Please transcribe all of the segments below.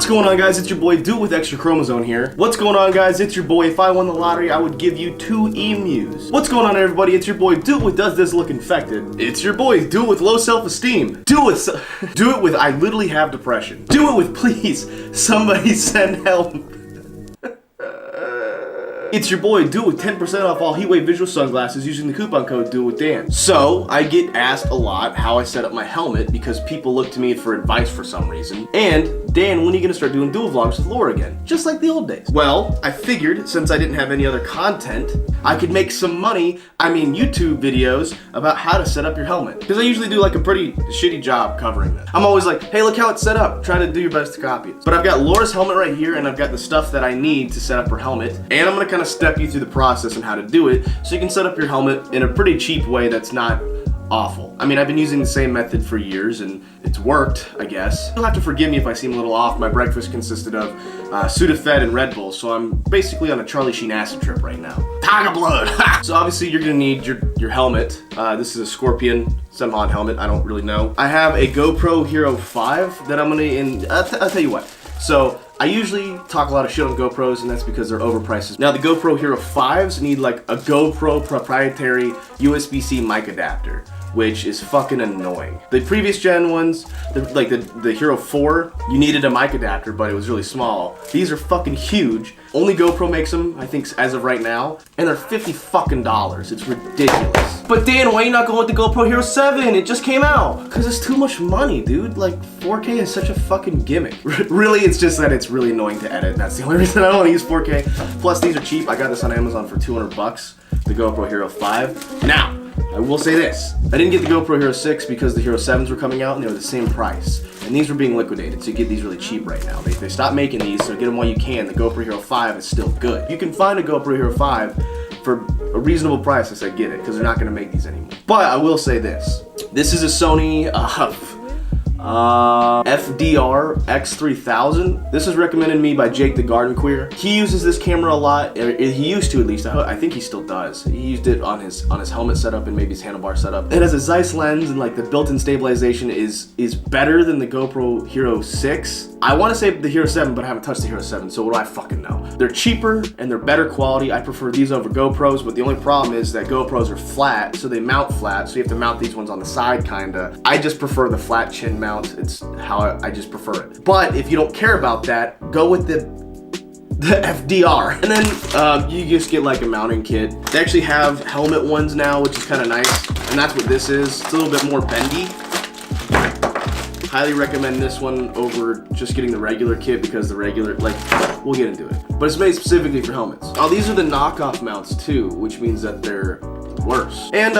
What's going on, guys? It's your boy Do It With Extra Chromosome here. What's going on, guys? It's your boy. If I won the lottery, I would give you 2 emus. What's going on, everybody? It's your boy Do It With Does This Look Infected. It's your boy Do It With Low Self-Esteem. Do it with I literally have depression. Do it with please somebody send help. It's your boy, Do It With 10% off all HeatwaveVisual sunglasses using the coupon code DOITWITHDAN. So, I get asked a lot how I set up my helmet because people look to me for advice for some reason. And, Dan, when are you gonna start doing dual vlogs with Laura again? Just like the old days. Well, I figured, since I didn't have any other content, I could make some money, YouTube videos, about how to set up your helmet. Because I usually do like a pretty shitty job covering this. I'm always like, hey, look how it's set up. Try to do your best to copy it. But I've got Laura's helmet right here, and I've got the stuff that I need to set up her helmet. And I'm gonna kind of step you through the process and how to do it so you can set up your helmet in a pretty cheap way that's not awful. I've been using the same method for years and it's worked, I guess. You'll have to forgive me if I seem a little off. My breakfast consisted of Sudafed and Red Bull, so I'm basically on a Charlie Sheen acid trip right now. Tiger blood! So obviously you're gonna need your helmet. This is a Scorpion Semhon helmet, I don't really know. I have a GoPro Hero 5 that I'm gonna, I'll tell you what. So, I usually talk a lot of shit on GoPros, and that's because they're overpriced. Now, the GoPro Hero 5s need like a GoPro proprietary USB-C mic adapter, which is fucking annoying. The previous gen ones, the Hero 4, you needed a mic adapter, but it was really small. These are fucking huge. Only GoPro makes them, I think, as of right now, and they're $50 fucking. It's ridiculous. But Dan, why are you not going with the GoPro Hero 7? It just came out. Because it's too much money, dude. Like, 4K is such a fucking gimmick. Really, it's just that it's really annoying to edit. That's the only reason I don't want to use 4K. Plus, these are cheap. I got this on Amazon for 200 bucks, the GoPro Hero 5. Now, I will say this. I didn't get the GoPro Hero 6 because the Hero 7s were coming out and they were the same price. And these were being liquidated, so you get these really cheap right now. They stopped making these, so get them while you can. The GoPro Hero 5 is still good. You can find a GoPro Hero 5 for a reasonable price. I said get it, because they're not going to make these anymore. But I will say this. This is a Sony FDR X3000. This is recommended to me by Jake the Garden Queer. He uses this camera a lot. He used to, at least. I think he still does. He used it on his helmet setup and maybe his handlebar setup. It has a Zeiss lens, and like the built-in stabilization is better than the GoPro Hero 6. I want to say the Hero 7, but I haven't touched the Hero 7, so what do I fucking know? They're cheaper and they're better quality. I prefer these over GoPros, but the only problem is that GoPros are flat, so they mount flat, so you have to mount these ones on the side, kinda. I just prefer the flat chin mount. It's how I just prefer it. But if you don't care about that, go with the FDR. And then you just get like a mounting kit. They actually have helmet ones now, which is kind of nice, and that's what this is. It's a little bit more bendy. Highly recommend this one over just getting the regular kit because the regular, we'll get into it. But it's made specifically for helmets. Oh, these are the knockoff mounts too, which means that they're worse. And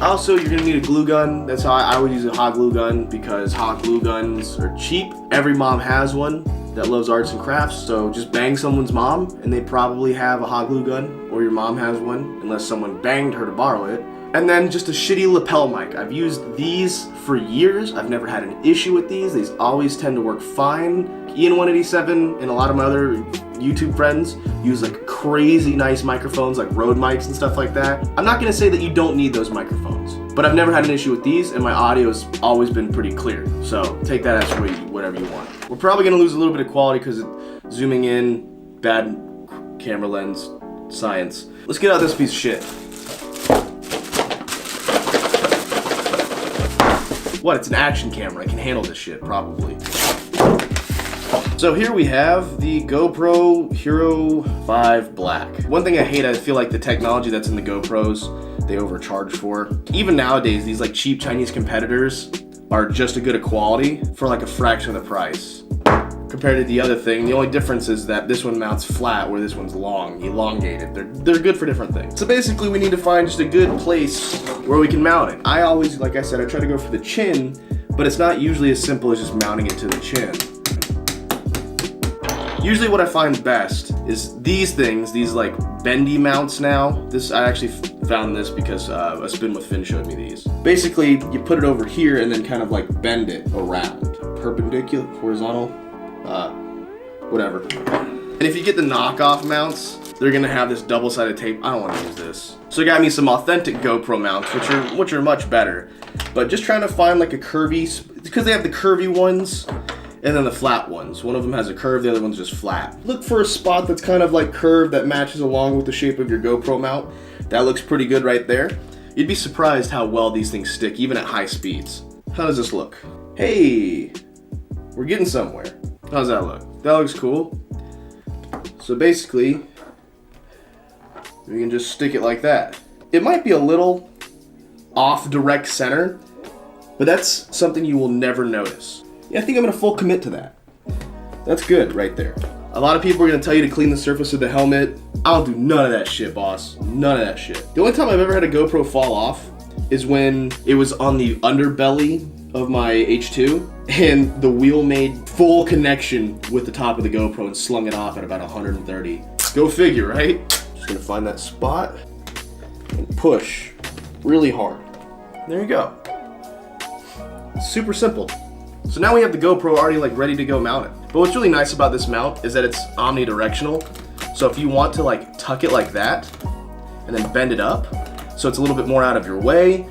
also you're gonna need a glue gun. That's how I would use a hot glue gun because hot glue guns are cheap. Every mom has one that loves arts and crafts, so just bang someone's mom and they probably have a hot glue gun, or your mom has one, unless someone banged her to borrow it. And then just a shitty lapel mic. I've used these for years. I've never had an issue with these. These always tend to work fine. Ian 187 and a lot of my other YouTube friends use like crazy nice microphones, like Rode mics and stuff like that. I'm not gonna say that you don't need those microphones, but I've never had an issue with these, and my audio's always been pretty clear. So take that as whatever you want. We're probably gonna lose a little bit of quality because zooming in, bad camera lens, science. Let's get out this piece of shit. What? It's an action camera. I can handle this shit, probably. So here we have the GoPro Hero 5 Black. One thing I hate, I feel like the technology that's in the GoPros, they overcharge for. Even nowadays, these like cheap Chinese competitors are just as good a quality for like a fraction of the price. Compared to the other thing, the only difference is that this one mounts flat where this one's long, elongated. They're good for different things. So basically we need to find just a good place where we can mount it. I always, like I said, I try to go for the chin, but it's not usually as simple as just mounting it to the chin. Usually what I find best is these things, these like bendy mounts now. I actually found this because a Spin with Finn showed me these. Basically, you put it over here and then kind of like bend it around. Perpendicular, horizontal, whatever. And if you get the knockoff mounts, they're gonna have this double-sided tape. I don't want to use this. So I got me some authentic GoPro mounts, which are much better. But just trying to find like a curvy, because they have the curvy ones, and then the flat ones. One of them has a curve, the other one's just flat. Look for a spot that's kind of like curved that matches along with the shape of your GoPro mount. That looks pretty good right there. You'd be surprised how well these things stick, even at high speeds. How does this look? Hey, we're getting somewhere. How's that look? That looks cool. So basically, we can just stick it like that. It might be a little off direct center, but that's something you will never notice. Yeah, I think I'm gonna full commit to that. That's good right there. A lot of people are gonna tell you to clean the surface of the helmet. I don't do none of that shit, boss. None of that shit. The only time I've ever had a GoPro fall off is when it was on the underbelly of my H2 and the wheel made full connection with the top of the GoPro and slung it off at about 130. Go figure, right? Just gonna find that spot and push really hard. There you go. Super simple. So now we have the GoPro already like ready to go mounted. But what's really nice about this mount is that it's omnidirectional. So if you want to like tuck it like that and then bend it up so it's a little bit more out of your way,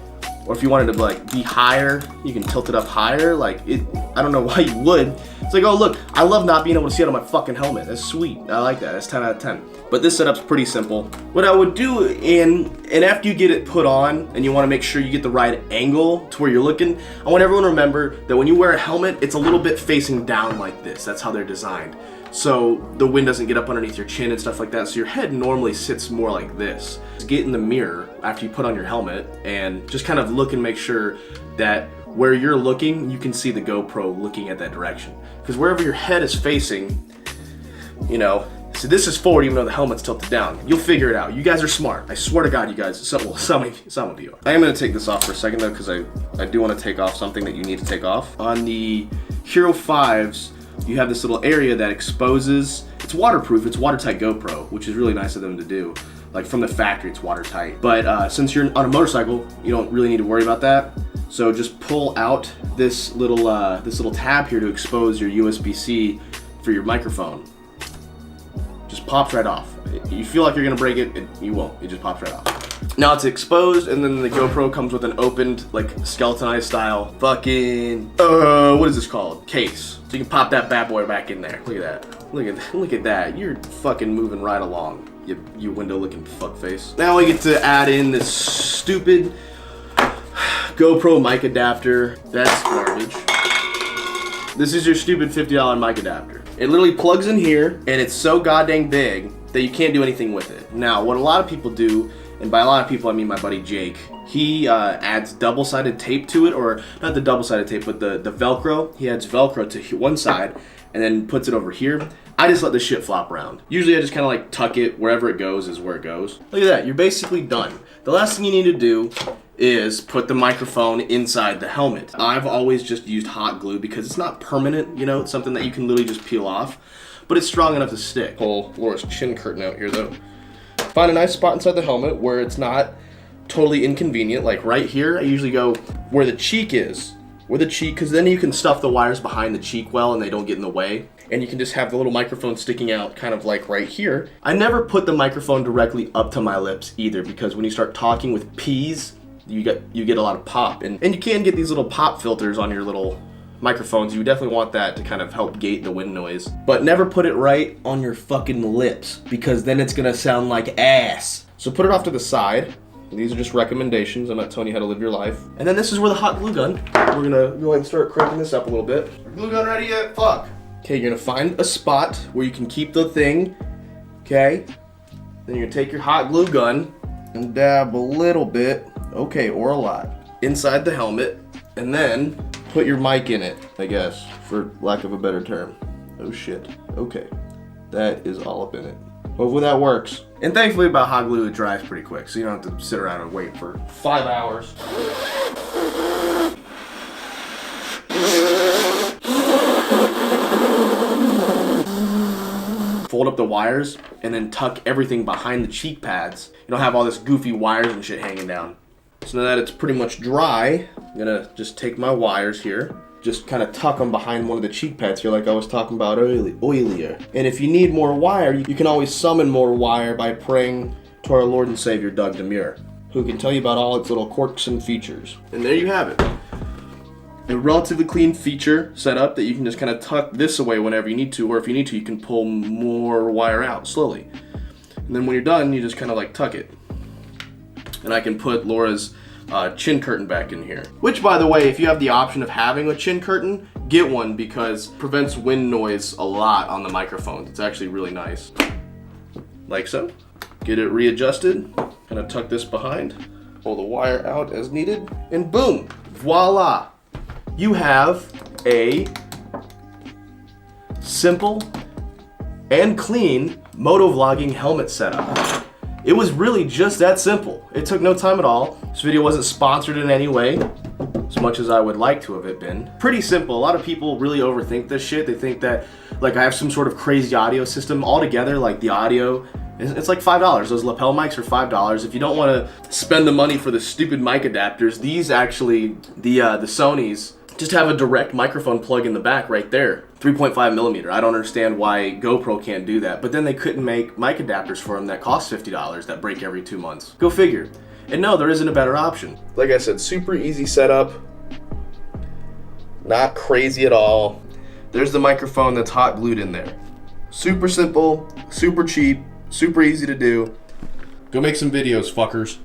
or if you wanted to like be higher, you can tilt it up higher. Like it, I don't know why you would. It's like, oh look, I love not being able to see out of my fucking helmet. That's sweet. I like that. That's 10 out of 10. But this setup's pretty simple. What I would do and after you get it put on and you want to make sure you get the right angle to where you're looking, I want everyone to remember that when you wear a helmet, it's a little bit facing down like this. That's how they're designed. So the wind doesn't get up underneath your chin and stuff like that. So your head normally sits more like this. Get in the mirror after you put on your helmet and just kind of look and make sure that where you're looking, you can see the GoPro looking at that direction. Because wherever your head is facing, you know, so this is forward even though the helmet's tilted down. You'll figure it out. You guys are smart. I swear to God, you guys, some of you. I am gonna take this off for a second though, because I do want to take off something that you need to take off. On the Hero 5s, you have this little area that exposes, it's waterproof, it's watertight GoPro, which is really nice of them to do. Like from the factory, it's watertight. But since you're on a motorcycle, you don't really need to worry about that. So just pull out this little tab here to expose your USB-C for your microphone. Just pops right off. You feel like you're gonna break it, you won't. It just pops right off. Now it's exposed, and then the GoPro comes with an opened, like skeletonized style, fucking, what is this called? Case. So you can pop that bad boy back in there. Look at that. Look at that. You're fucking moving right along, you window-looking fuckface. Now we get to add in this stupid GoPro Mic Adapter. That's garbage. This is your stupid $50 mic adapter. It literally plugs in here, and it's so goddamn big that you can't do anything with it. Now, what a lot of people do, and by a lot of people I mean my buddy Jake, he adds double-sided tape to it, or not the double-sided tape, but the Velcro. He adds Velcro to one side and then puts it over here. I just let this shit flop around. Usually I just kind of like tuck it, wherever it goes is where it goes. Look at that, you're basically done. The last thing you need to do is put the microphone inside the helmet. I've always just used hot glue because it's not permanent, you know, it's something that you can literally just peel off, but it's strong enough to stick. Pull Laura's chin curtain out here though. Find a nice spot inside the helmet where it's not totally inconvenient. Like right here, I usually go where the cheek is. Because then you can stuff the wires behind the cheek well and they don't get in the way. And you can just have the little microphone sticking out kind of like right here. I never put the microphone directly up to my lips either, because when you start talking with P's, you get a lot of pop. And you can get these little pop filters on your little microphones. You definitely want that to kind of help gate the wind noise. But never put it right on your fucking lips, because then it's gonna sound like ass. So put it off to the side. These are just recommendations. I'm not telling you how to live your life. And then this is where the hot glue gun. We're gonna go ahead and start cranking this up a little bit. Our glue gun ready yet? Fuck. Okay, you're gonna find a spot where you can keep the thing. Okay. Then you're gonna take your hot glue gun and dab a little bit, okay, or a lot, inside the helmet, and then put your mic in it, I guess, for lack of a better term. Oh shit. Okay. That is all up in it. Hopefully that works. And thankfully about hot glue, it dries pretty quick, so you don't have to sit around and wait for 5 hours. Fold up the wires and then tuck everything behind the cheek pads. You don't have all this goofy wires and shit hanging down. So now that it's pretty much dry, I'm gonna just take my wires here, just kind of tuck them behind one of the cheek pads here like I was talking about earlier. And if you need more wire, you can always summon more wire by praying to our Lord and Savior Doug Demure, who can tell you about all its little quirks and features. And there you have it. A relatively clean feature setup that you can just kind of tuck this away whenever you need to, or if you need to, you can pull more wire out slowly. And then when you're done, you just kind of like tuck it. And I can put Laura's chin curtain back in here. Which, by the way, if you have the option of having a chin curtain, get one because it prevents wind noise a lot on the microphones. It's actually really nice. Like so. Get it readjusted. Kind of tuck this behind. Pull the wire out as needed. And boom! Voila! You have a simple and clean motovlogging helmet setup. It was really just that simple. It took no time at all. This video wasn't sponsored in any way, as much as I would like to have it been. Pretty simple. A lot of people really overthink this shit. They think that like I have some sort of crazy audio system. Altogether, like the audio, it's like $5. Those lapel mics are $5. If you don't want to spend the money for the stupid mic adapters, these actually, the Sonys, just have a direct microphone plug in the back right there. 3.5 millimeter. I don't understand why GoPro can't do that. But then they couldn't make mic adapters for them that cost $50 that break every 2 months. Go figure. And no, there isn't a better option. Like I said, super easy setup. Not crazy at all. There's the microphone that's hot glued in there. Super simple, super cheap, super easy to do. Go make some videos, fuckers.